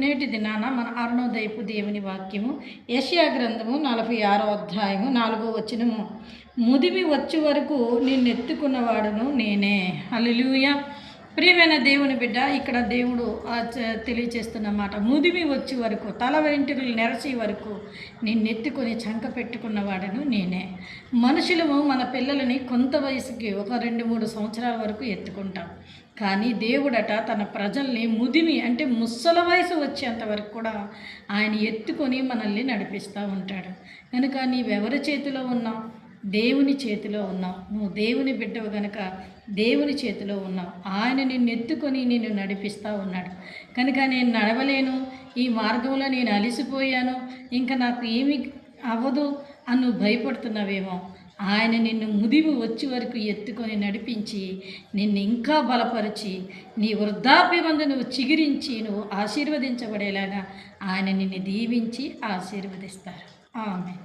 నేటి దినాన మన అరుణోదయపు దేవుని వాక్యము యెషయా గ్రంథము 46వ అధ్యాయము 4వ వచనము. ముదిమి వచ్చే వరకు నిన్నెత్తుకున్నవాడును నేనే. హల్లెలూయా. ప్రియమైన దేవుని బిడ్డ, ఇక్కడ దేవుడు తెలియచేస్తున్న మాట, ముదిమి వచ్చే వరకు, తల వెంట్రుకలు నెరసే వరకు నిన్నెత్తుకొని చంక పెట్టుకున్నవాడను నేనే. మనుషులము మన పిల్లలని కొంత వయసుకి ఒక 2-3 సంవత్సరాల వరకు ఎత్తుకుంటాం. కానీ దేవుడట తన ప్రజల్ని ముదిమి అంటే ముసల వయసు వచ్చేంత వరకు కూడా ఆయన ఎత్తుకొని మనల్ని నడిపిస్తూ ఉంటాడు. కనుక నీవెవరి చేతిలో ఉన్నావు? దేవుని చేతిలో ఉన్నావు. నువ్వు దేవుని బిడ్డవు కనుక దేవుని చేతిలో ఉన్నావు. ఆయన నిన్ను ఎత్తుకొని నిన్ను నడిపిస్తూ ఉన్నాడు. కనుక నేను నడవలేను, ఈ మార్గంలో నేను అలిసిపోయాను, ఇంకా నాకు ఏమి అవ్వదు అని నువ్వు భయపడుతున్నావేమో, ఆయన నిన్ను ముదిమి వచ్చే వరకు ఎత్తుకొని నడిపించి నిన్ను ఇంకా బలపరిచి నీ వృద్ధాప్యమందు నువ్వు చిగురించి నువ్వు ఆశీర్వదించబడేలాగా ఆయన నిన్ను దీవించి ఆశీర్వదిస్తారు. ఆమేన్.